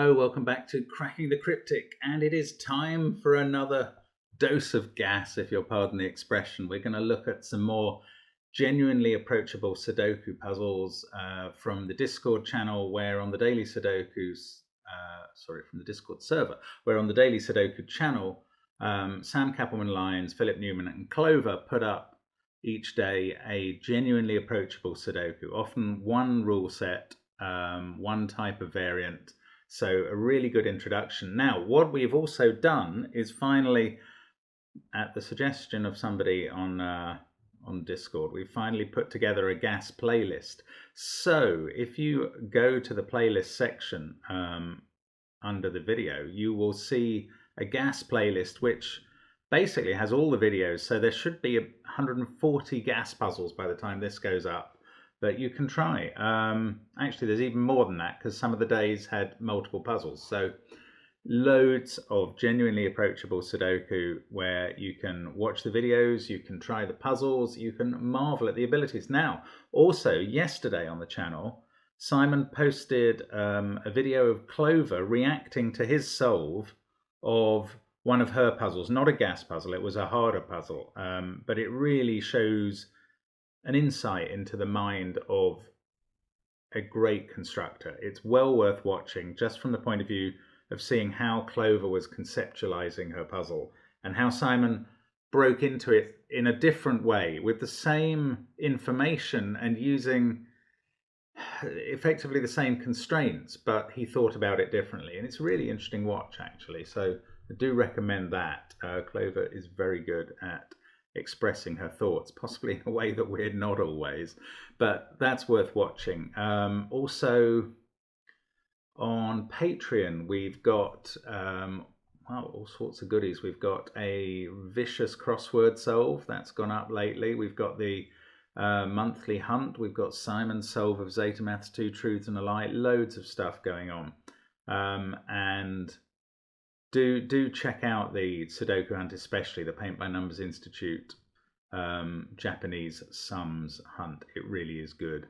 Hello, welcome back to Cracking the Cryptic, and it is time for another dose of gas, if you'll pardon the expression. We're going to look at some more genuinely approachable Sudoku puzzles from the Discord channel, where on the daily Sudokus, from the Discord server, where on the daily Sudoku channel, Sam Kappelman-Lyons, Philip Newman, and Clover put up each day a genuinely approachable Sudoku, often one rule set, one type of variant. So a really good introduction. Now, what we've also done is finally, at the suggestion of somebody on Discord, we've finally put together a GAS playlist. So if you go to the playlist section under the video, you will see a GAS playlist which basically has all the videos. So there should be 140 GAS puzzles by the time this goes up. But you can try. Actually, there's even more than that because some of the days had multiple puzzles. So loads of genuinely approachable Sudoku where you can watch the videos, you can try the puzzles, you can marvel at the abilities. Now, also yesterday on the channel, Simon posted a video of Clover reacting to his solve of one of her puzzles. Not a GAS puzzle, it was a harder puzzle, but it really shows an insight into the mind of a great constructor. It's well worth watching just from the point of view of seeing how Clover was conceptualizing her puzzle and how Simon broke into it in a different way with the same information and using effectively the same constraints, but he thought about it differently. And it's a really interesting watch, actually. So I do recommend that. Clover is very good at expressing her thoughts, possibly in a way that we're not always, but that's worth watching. Also on Patreon, we've got all sorts of goodies. We've got a vicious crossword solve that's gone up lately. We've got the monthly hunt. We've got Simon's solve of Zeta Maths 2 Truths and a Lie. Loads of stuff going on. And do check out the Sudoku Hunt, especially the Paint by Numbers Institute Japanese sums hunt. It really is good.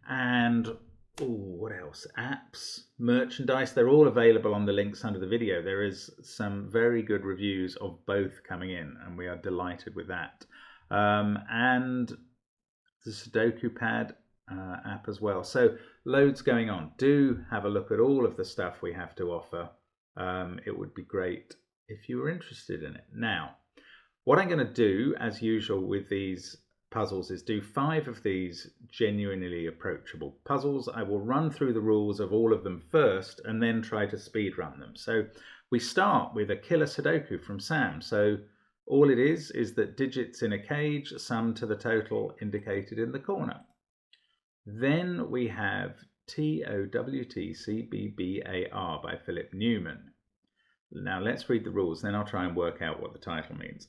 And what else? Apps, merchandise, they're all available on the links under the video. There is some very good reviews of both coming in, and we are delighted with that. And the Sudoku Pad app as well. So loads going on. Do have a look at all of the stuff we have to offer. It would be great if you were interested in it. Now, what I'm going to do, as usual with these puzzles, is do 5 of these genuinely approachable puzzles. I will run through the rules of all of them first and then try to speed run them. So we start with a killer Sudoku from Sam. So all it is that digits in a cage sum to the total indicated in the corner. Then we have TOWTCBBAR by Philip Newman. Now let's read the rules, then I'll try and work out what the title means.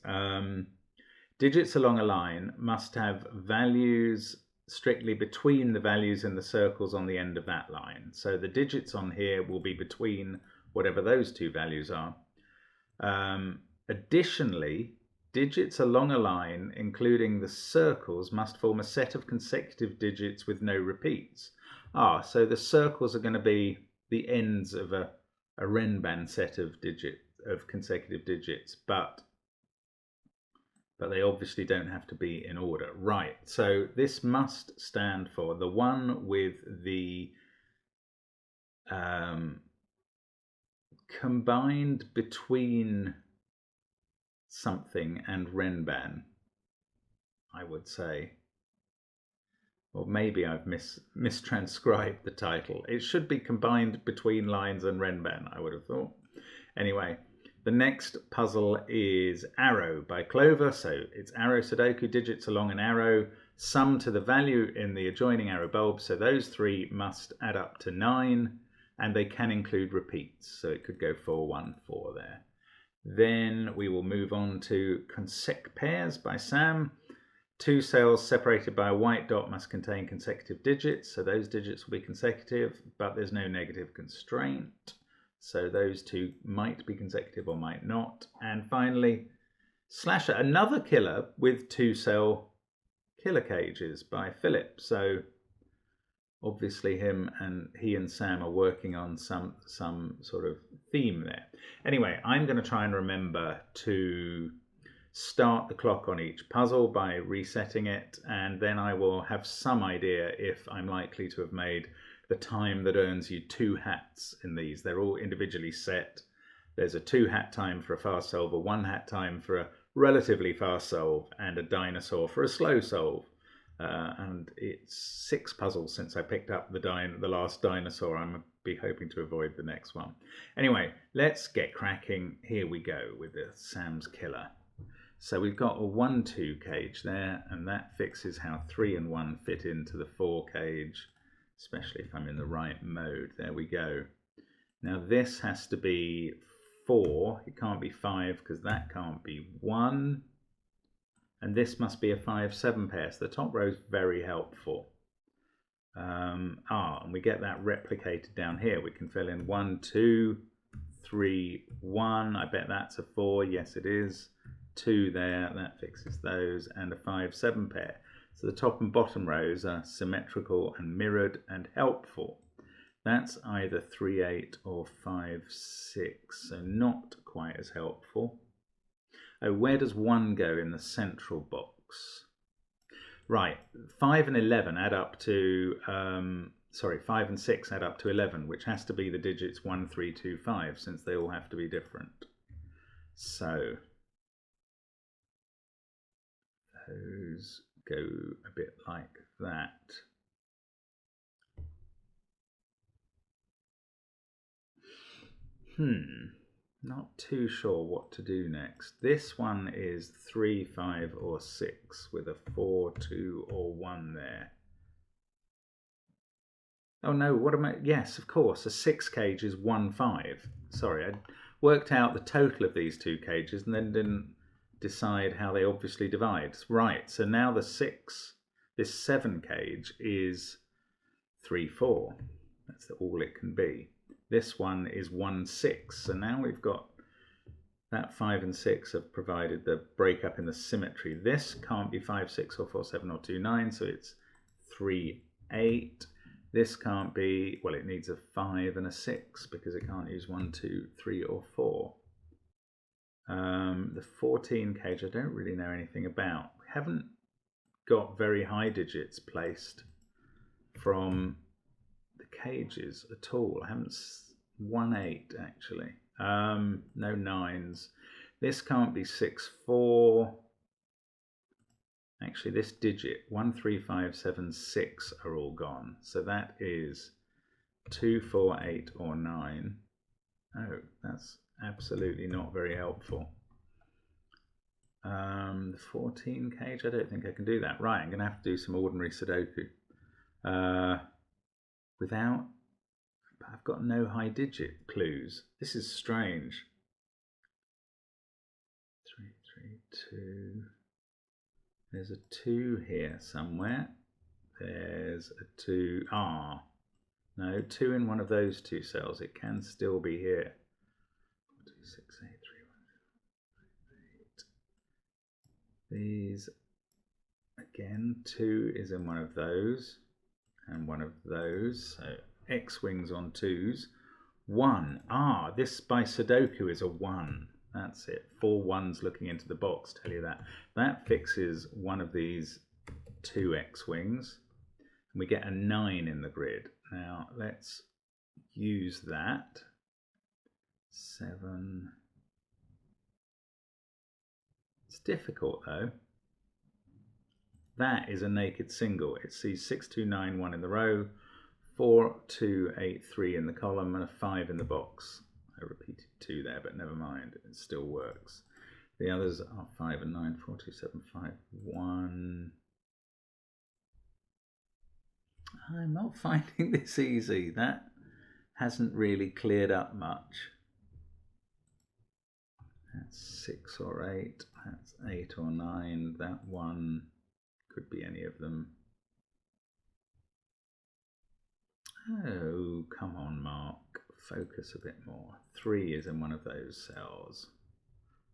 Digits along a line must have values strictly between the values in the circles on the end of that line. So the digits on here will be between whatever those two values are. Additionally, digits along a line, including the circles, must form a set of consecutive digits with no repeats. So the circles are going to be the ends of a Renban set of consecutive digits, but they obviously don't have to be in order. Right, so this must stand for the one with the combined between something and Renban, I would say. Or maybe I've mistranscribed the title. It should be combined between lines and Renban, I would have thought. Anyway, the next puzzle is Arrow by Clover. So it's arrow Sudoku, digits along an arrow, sum to the value in the adjoining arrow bulb. So those 3 must add up to 9, and they can include repeats. So it could go 4, 1, 4 there. Then we will move on to Consec Pairs by Sam. 2 cells separated by a white dot must contain consecutive digits. So those digits will be consecutive, but there's no negative constraint. So those 2 might be consecutive or might not. And finally, Slasher, another killer with 2 cell killer cages by Philip. So obviously he and Sam are working on some sort of theme there. Anyway, I'm going to try and remember to start the clock on each puzzle by resetting it, and then I will have some idea if I'm likely to have made the time that earns you 2 hats in these. They're all individually set. There's a 2 hat time for a fast solve, a 1 hat time for a relatively fast solve, and a dinosaur for a slow solve. And it's 6 puzzles since I picked up the last dinosaur. I'm be hoping to avoid the next one. Anyway, let's get cracking. Here we go with the Sam's Killer. So we've got a 1-2 cage there, and that fixes how 3 and 1 fit into the 4 cage, especially if I'm in the right mode. There we go. Now this has to be 4. It can't be 5 because that can't be 1. And this must be a 5-7 pair. So the top row is very helpful. And we get that replicated down here. We can fill in 1, 2, 3, 1. I bet that's a 4. Yes, it is. 2 there. That fixes those. And a 5-7 pair. So the top and bottom rows are symmetrical and mirrored and helpful. That's either 3-8 or 5-6. So not quite as helpful. Oh, where does 1 go in the central box? Right, 5 and 11 add up to, 5 and 6 add up to 11, which has to be the digits 1, 3, 2, 5, since they all have to be different. So, those go a bit like that. Not too sure what to do next. This one is 3, 5 or 6 with a 4, 2 or 1 there. Oh no, what am I? Yes, of course, a 6 cage is 1, 5. Sorry, I worked out the total of these 2 cages and then didn't decide how they obviously divide. Right, so now the 6, this 7 cage is 3, 4. That's all it can be. This one is 1, 6. So now we've got that 5 and 6 have provided the breakup in the symmetry. This can't be 5, 6 or 4, 7 or 2, 9. So it's 3, 8. This can't be, well, it needs a 5 and a 6 because it can't use 1, 2, 3 or 4. The 14 cage I don't really know anything about. We haven't got very high digits placed from the cages at all. I haven't 1, 8 actually. No 9s. This can't be 6, 4. Actually, this digit 1, 3, 5, 7, 6 are all gone. So that is 2, 4, 8 or 9. Oh, that's absolutely not very helpful. The 14 cage, I don't think I can do that. Right, I'm going to have to do some ordinary Sudoku. Without, I've got no high digit clues. This is strange. 3, 3, 2. There's a 2 here somewhere. There's a 2. No, 2 in one of those 2 cells. It can still be here. 2, 6, 8, 3, 1, 8. These, again, 2 is in one of those and one of those. So X-wings on 2s. 1. This by Sudoku is a 1. That's it. 4 1s looking into the box tell you that. That fixes one of these 2 X-wings. We get a 9 in the grid. Now let's use that. 7. It's difficult though. That is a naked single. It sees 6, 2, 9, 1 in the row, 4, 2, 8, 3 in the column, and a 5 in the box. I repeated 2 there, but never mind, it still works. The others are 5 and 9, 4, 2, 7, 5, 1. I'm not finding this easy. That hasn't really cleared up much. That's 6 or 8, that's 8 or 9, that 1 could be any of them. Oh, come on, Mark. Focus a bit more. 3 is in one of those cells.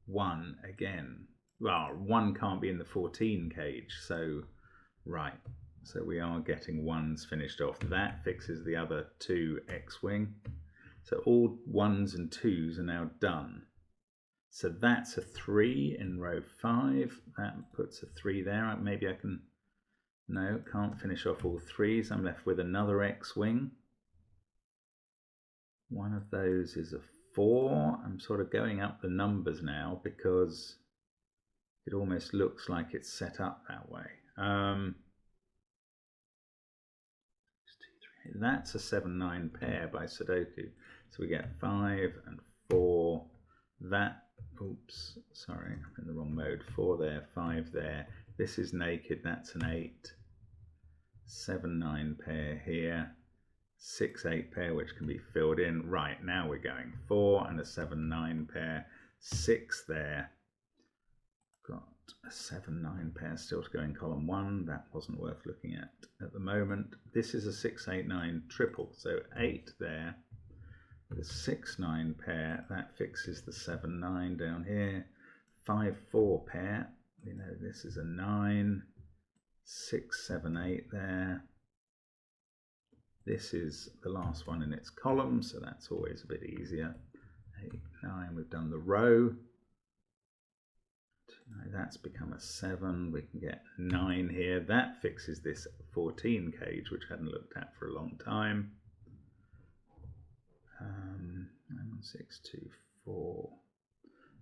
1 again. Well, 1 can't be in the 14 cage, so right. So we are getting ones finished off. That fixes the other two X-wing. So all ones and twos are now done. So that's a 3 in row 5. That puts a 3 there. Maybe I can... No, can't finish off all threes. I'm left with another X-wing. One of those is a 4. I'm sort of going up the numbers now because it almost looks like it's set up that way. That's a 7-9 pair by Sudoku. So we get 5 and 4. That, oops, sorry, I'm in the wrong mode. 4 there, 5 there. This is naked, that's an 8. 7-9 pair here. 6-8 pair, which can be filled in. Right, now we're going 4 and a 7-9 pair. 6 there. Got a 7-9 pair still to go in column 1. That wasn't worth looking at the moment. This is a 6-8-9 triple, so 8 there. With a 6-9 pair, that fixes the 7-9 down here. 5-4 pair, we know this is a 9. 6-7-8 there. This is the last one in its column, so that's always a bit easier. 8, 9, we've done the row. That's become a 7. We can get 9 here. That fixes this 14 cage, which I hadn't looked at for a long time. 6, 2, 4.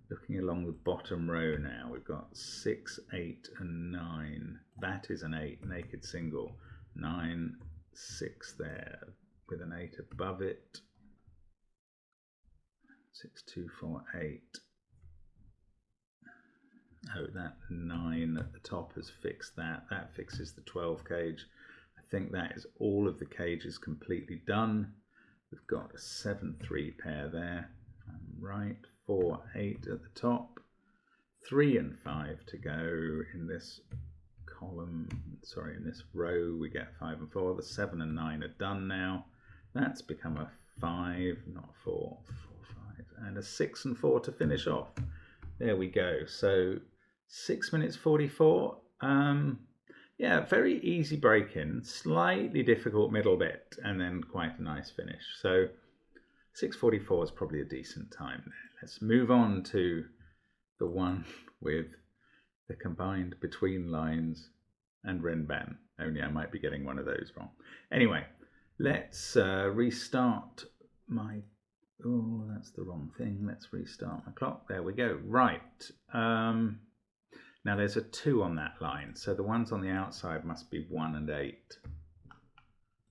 Looking along the bottom row now, we've got 6, 8, and 9. That is an 8, naked single. 9, 6 there, with an 8 above it. 6, 2, 4, 8. Oh, that 9 at the top has fixed that. That fixes the 12 cage. I think that is all of the cages completely done. We've got a 7-3 pair there. Right, 4, 8 at the top. 3 and 5 to go in this column. Sorry, in this row we get 5 and 4. The 7 and 9 are done now. That's become a 5, not 4, 4, 5, and a 6 and 4 to finish off. There we go. So 6 minutes 44. Yeah, very easy break-in, slightly difficult middle bit, and then quite a nice finish. So 6:44 is probably a decent time there. Let's move on to the one with the combined between lines and Renban. Only I might be getting one of those wrong. Anyway, let's restart my... Oh, that's the wrong thing. Let's restart my clock. There we go. Right. Now there's a 2 on that line. So the ones on the outside must be 1 and 8.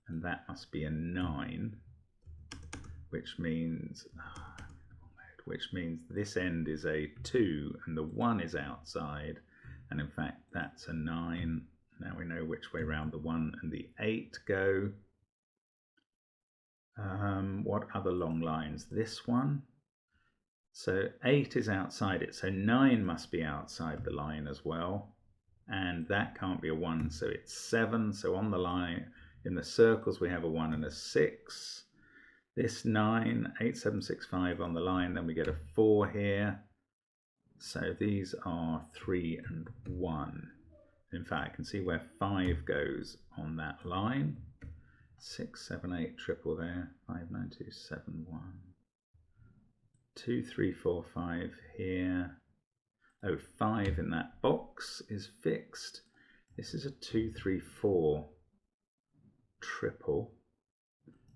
And that must be a 9. Which means this end is a 2 and the 1 is outside. And in fact, that's a 9. Now we know which way round the 1 and the 8 go. What other long lines? This one. So 8 is outside it, so 9 must be outside the line as well. And that can't be a 1, so it's 7. So on the line, in the circles, we have a 1 and a 6. This 9, 8, 7, 6, 5 on the line, then we get a 4 here. So these are 3 and 1. In fact, I can see where 5 goes on that line. 6, 7, 8, triple there. 5, 9, 2, 7, 1. 2, 3, 4, 5 here. Oh, 5 in that box is fixed. This is a 2, 3, 4 triple.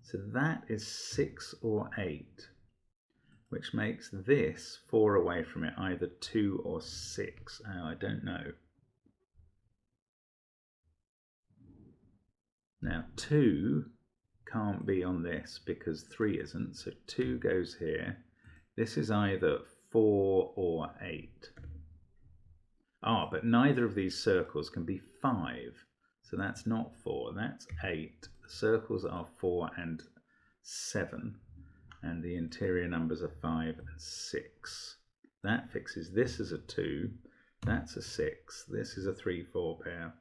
So that is 6 or 8, which makes this 4 away from it, either 2 or 6. Oh, I don't know. Now 2 can't be on this because 3 isn't, so 2 goes here. This is either 4 or 8. Ah, but neither of these circles can be 5. So that's not 4, that's 8. The circles are 4 and 7. And the interior numbers are 5 and 6. That fixes this as a 2. That's a 6. This is a 3, 4 pair.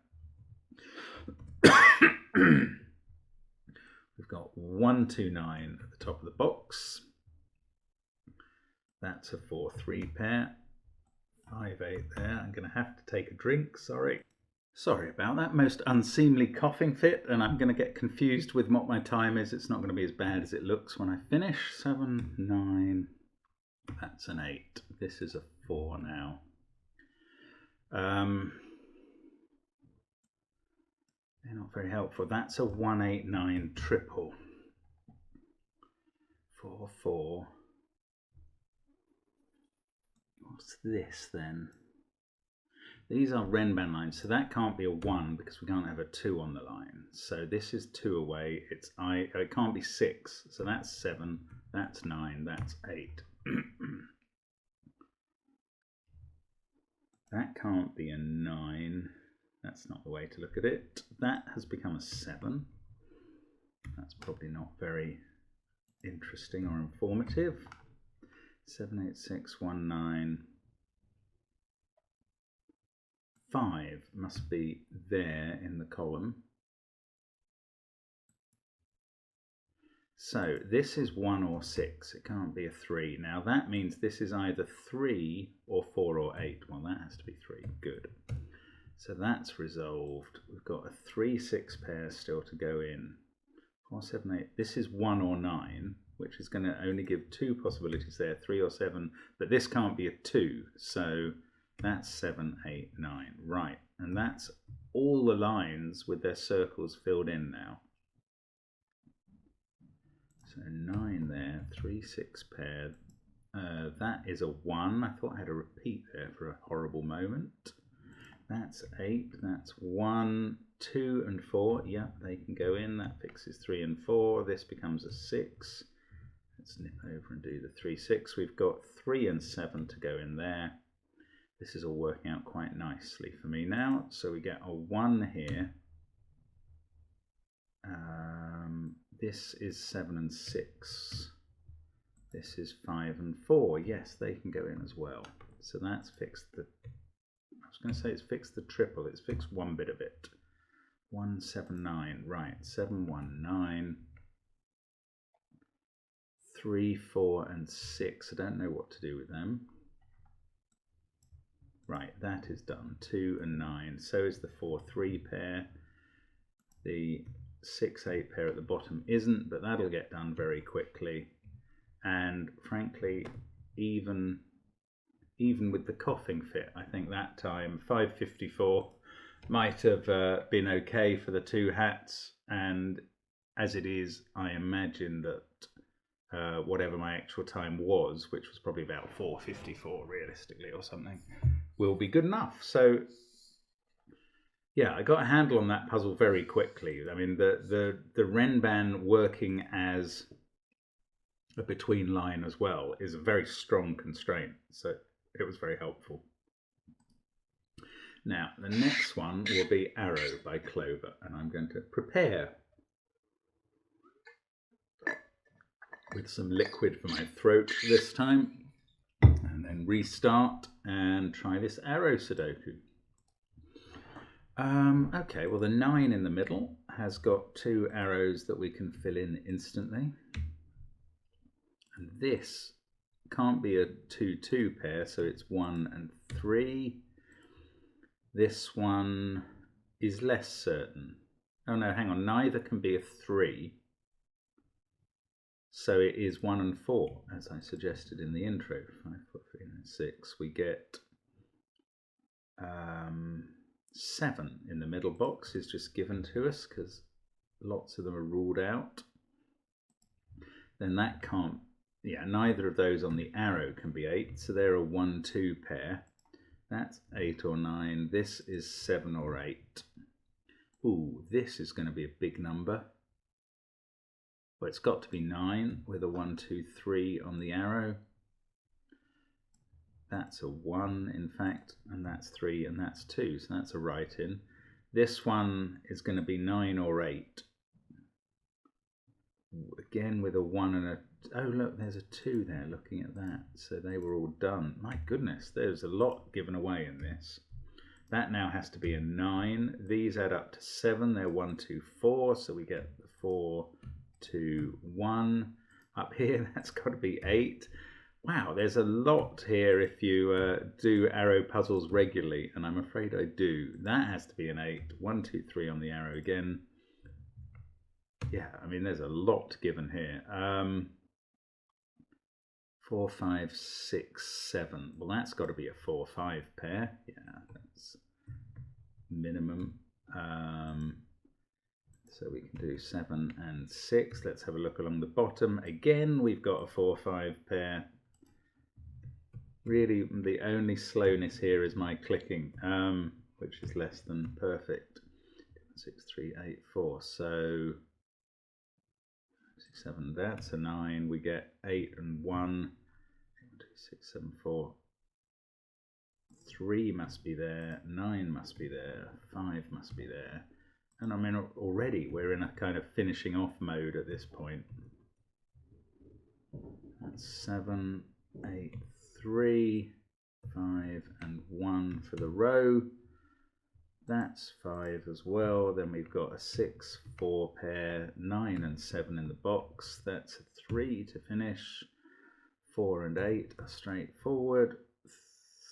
We've got 1, 2, 9 at the top of the box. That's a 4, 3 pair. 5, 8 there. I'm going to have to take a drink, sorry. Sorry about that, most unseemly coughing fit, and I'm going to get confused with what my time is. It's not going to be as bad as it looks when I finish. 7, 9, that's an 8. This is a 4 now. They're not very helpful. That's a 189 triple. 4, 4. What's this then? These are Renban lines, so that can't be a 1 because we can't have a 2 on the line. So this is 2 away. It can't be 6. So that's 7, that's 9, that's 8. That can't be a 9. That's not the way to look at it. That has become a 7. That's probably not very interesting or informative. 7, 8, 6, 1, 9. 5 must be there in the column. So this is 1 or 6. It can't be a 3. Now that means this is either 3 or 4 or 8. Well, that has to be 3. Good. So that's resolved. We've got a 3, 6 pair still to go in. 4, 7, 8. This is 1 or 9, which is going to only give 2 possibilities there, 3 or 7. But this can't be a 2. So that's 7, 8, 9. Right. And that's all the lines with their circles filled in now. So 9 there, 3, 6 pair. That is a 1. I thought I had a repeat there for a horrible moment. That's 8. That's 1, 2 and 4. Yeah, they can go in. That fixes 3 and 4. This becomes a 6. Let's nip over and do the 3, 6. We've got 3 and 7 to go in there. This is all working out quite nicely for me now. So we get a 1 here. This is 7 and 6. This is 5 and 4. Yes, they can go in as well. So that's fixed the... I was going to say it's fixed the triple. It's fixed one bit of it. 1, 7, 9. Right. 7, 1, 9. 3, 4 and 6. I don't know what to do with them. Right, that is done. 2 and 9. So is the 4, 3 pair. The 6, 8 pair at the bottom isn't, but that'll get done very quickly. And frankly, even with the coughing fit, I think that time 5:54 might have been okay for the 2 hats. And as it is, I imagine that whatever my actual time was, which was probably about 4:54 realistically or something, will be good enough. So yeah, I got a handle on that puzzle very quickly. I mean, the Renban working as a between line as well is a very strong constraint, so it was very helpful. Now, the next one will be Arrow by Clover, and I'm going to prepare with some liquid for my throat this time, and then restart and try this Arrow Sudoku. Okay, well the 9 in the middle has got 2 arrows that we can fill in instantly. And this can't be a 2-2 pair, so it's 1 and 3. This one is less certain. Oh no, hang on, neither can be a 3. So it is 1 and 4, as I suggested in the intro. 5, 4, 3, 9, 6. We get 7 in the middle box is just given to us because lots of them are ruled out. Then that can't, yeah, neither of those on the arrow can be 8, so they're a 1-2 pair. That's 8 or 9. This is 7 or 8. Ooh, this is going to be a big number. Well, it's got to be 9 with a 1, 2, 3 on the arrow. That's a 1, in fact, and that's 3, and that's 2, so that's a right-in. This one is going to be 9 or 8. Again with a 1 and a... Oh, look, there's a 2 there, looking at that. So they were all done. My goodness, there's a lot given away in this. That now has to be a 9. These add up to 7. They're 1, 2, 4, so we get the 4, 2, 1. Up here, that's got to be 8. Wow, there's a lot here if you do arrow puzzles regularly, and I'm afraid I do. That has to be an 8. 1, 2, 3 on the arrow again. Yeah, I mean, there's a lot given here. 4, 5, 6, 7. Well, that's got to be a 4, 5 pair. Yeah, that's minimum. So we can do 7 and 6. Let's have a look along the bottom. Again, we've got a 4, 5 pair. Really, the only slowness here is my clicking, which is less than perfect. 6, 3, 8, 4. So 6, 7, that's a 9. We get 8 and 1. 2, 6, 7, 4. 3 must be there. 9 must be there. 5 must be there. And I mean, already we're in a kind of finishing off mode at this point. That's 7, 8, 3, 5 and 1 for the row. That's 5 as well. Then we've got a 6, 4 pair, 9 and 7 in the box. That's a 3 to finish. 4 and 8 are straightforward.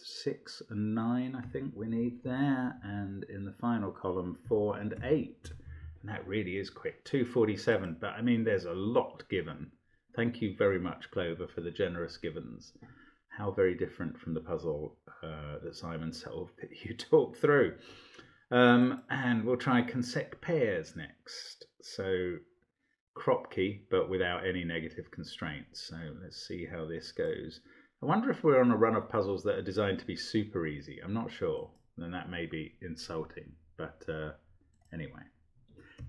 6 and 9 I think we need there. And in the final column, 4 and 8. And that really is quick. 2:47, but I mean, there's a lot given. Thank you very much, Clover, for the generous givens. How very different from the puzzle that Simon solved that you talked through. And we'll try consec pairs next. So crop key, but without any negative constraints. So let's see how this goes. I wonder if we're on a run of puzzles that are designed to be super easy. I'm not sure. Then that may be insulting. But anyway,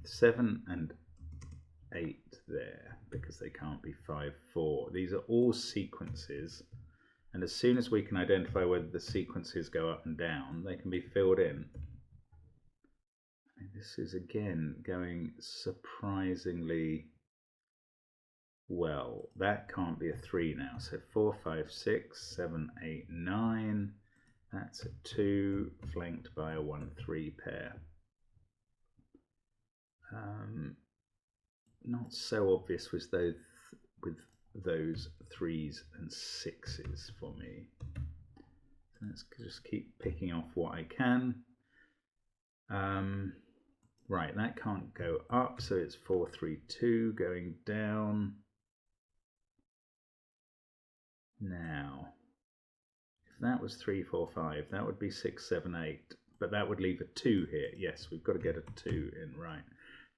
7 and 8 there, because they can't be 5, 4. These are all sequences. And as soon as we can identify whether the sequences go up and down, they can be filled in. And this is again going surprisingly well. That can't be a 3 now. So 4, 5, 6, 7, 8, 9. That's a 2 flanked by a 1, 3 pair. Not so obvious with those 3s and 6s for me. So let's just keep picking off what I can. Right, that can't go up, so it's 4, 3, 2 going down. Now, if that was 3, 4, 5, that would be 6, 7, 8, but that would leave a 2 here. Yes, we've got to get a 2 in, right.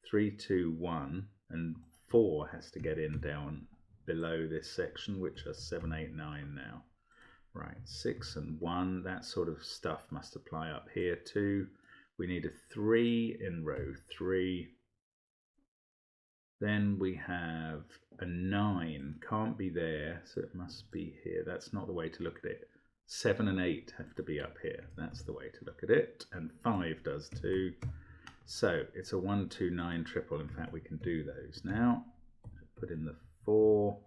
3, 2, 1, and 4 has to get in down below this section, which are 7, 8, 9 now. Right, 6 and 1, that sort of stuff must apply up here too. We need a 3 in row 3. Then we have a 9, can't be there, so it must be here. That's not the way to look at it. 7 and 8 have to be up here. That's the way to look at it. And 5 does too. So it's a 1, 2, 9 triple. In fact, we can do those now. Put in the 4.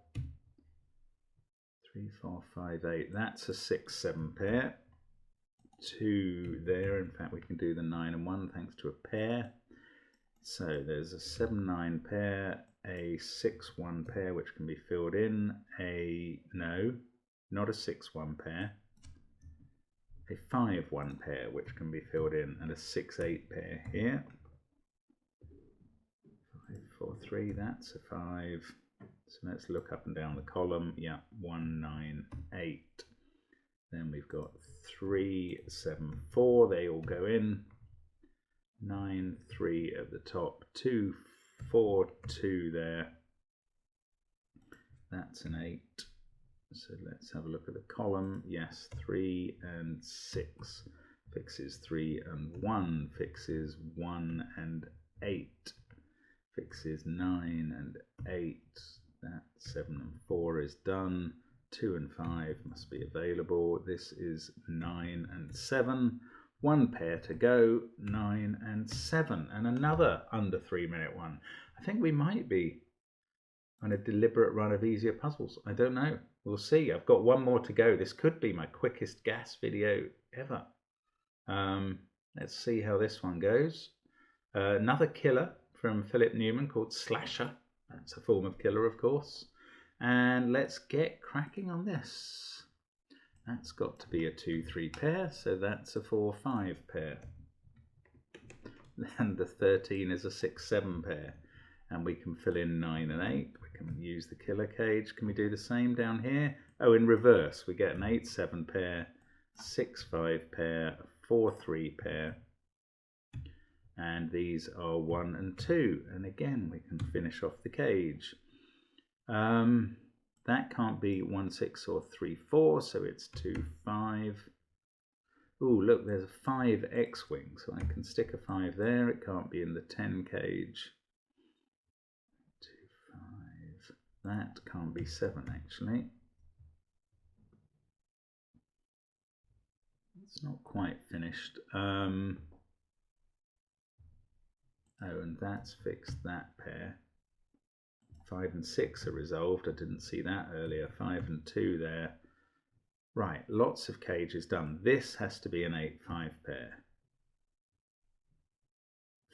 3, 4, 5, 8. That's a 6, 7 pair. 2 there. In fact, we can do the 9 and 1 thanks to a pair. So there's a 7, 9 pair, a 6, 1 pair which can be filled in, no, not a 6, 1 pair, a 5, 1 pair which can be filled in, and a 6, 8 pair here. 5, 4, 3, that's a 5. So let's look up and down the column. Yeah, 1, 9, 8. Then we've got 3, 7, 4. They all go in. 9, 3 at the top. 2, 4, 2 there. That's an 8. So let's have a look at the column. Yes, 3 and 6 fixes 3 and 1 fixes 1 and 8 fixes 9 and 8. That 7 and 4 is done. 2 and 5 must be available. This is 9 and 7. 1 pair to go, 9 and 7. And another under 3 minute one. I think we might be on a deliberate run of easier puzzles. I don't know. We'll see. I've got one more to go. This could be my quickest GAS video ever. Let's see how this one goes. Another killer from Philip Newman called Slasher. That's a form of killer, of course. And let's get cracking on this. That's got to be a 2-3 pair, so that's a 4-5 pair. And the 13 is a 6-7 pair. And we can fill in 9 and 8. We can use the killer cage. Can we do the same down here? Oh, in reverse, we get an 8-7 pair, 6-5 pair, a 4-3 pair. And these are 1 and 2. And again, we can finish off the cage. That can't be 1-6 or 3-4, so it's 2-5. Ooh, look, there's a 5 X-wing, so I can stick a 5 there. It can't be in the 10 cage. 2-5. That can't be 7, actually. It's not quite finished. Oh, and that's fixed, that pair. 5 and 6 are resolved. I didn't see that earlier. 5 and 2 there. Right, lots of cages done. This has to be an 8-5 pair.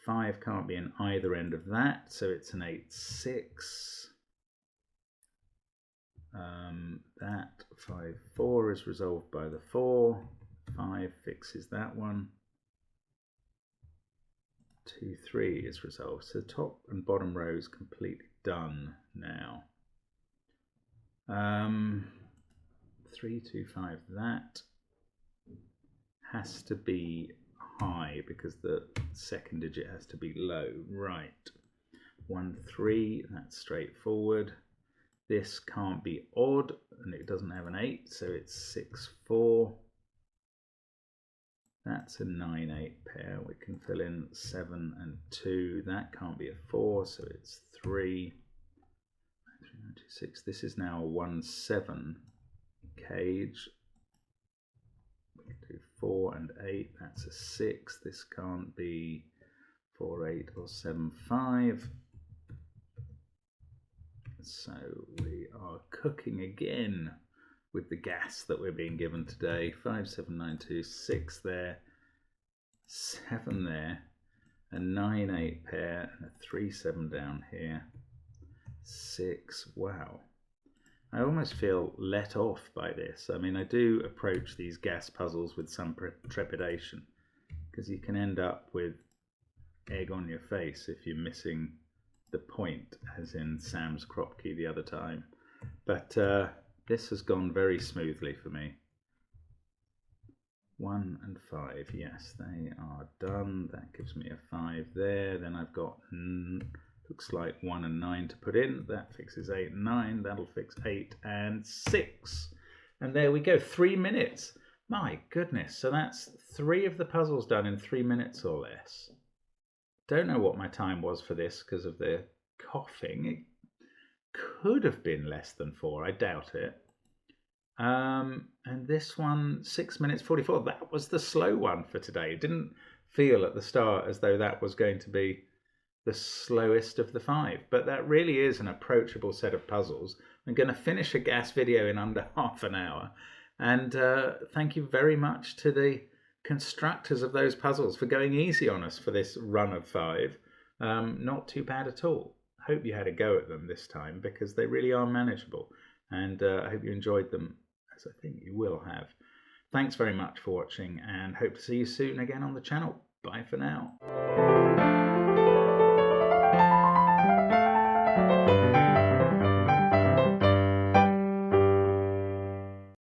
5 can't be in either end of that, so it's an 8-6. That 5-4 is resolved by the 4. 5 fixes that one. 2-3 is resolved. So the top and bottom row is completely done now. 3-2-5, that has to be high because the second digit has to be low. Right. 1-3, that's straightforward. This can't be odd and it doesn't have an 8, so it's 6-4. That's a 9-8 pair. We can fill in 7 and 2. That can't be a 4, so it's 3. 3, 9, 2, 6. This is now a 1-7 cage. We can do 4 and 8. That's a 6. This can't be 4-8 or 7-5. So we are cooking again with the gas that we're being given today. 5, 7, 9, 2, 6 there, 7 there, a 9-8 pair, and a 3-7 down here, 6. Wow. I almost feel let off by this. I mean, I do approach these gas puzzles with some trepidation because you can end up with egg on your face if you're missing the point, as in Sam's Kropke the other time. But this has gone very smoothly for me. 1 and 5, yes, they are done. That gives me a 5 there. Then I've got, looks like 1 and 9 to put in. That fixes 8 and 9. That'll fix 8 and 6. And there we go, 3 minutes. My goodness, so that's 3 of the puzzles done in 3 minutes or less. Don't know what my time was for this because of the coughing. It could have been less than 4, I doubt it. And this one, 6 minutes 44. That was the slow one for today. It didn't feel at the start as though that was going to be the slowest of the 5, but that really is an approachable set of puzzles. I'm going to finish a gas video in under half an hour, and thank you very much to the constructors of those puzzles for going easy on us for this run of 5. Not too bad at all. I hope you had a go at them this time because they really are manageable, and I hope you enjoyed them, as I think you will have. Thanks very much for watching and hope to see you soon again on the channel. Bye for now.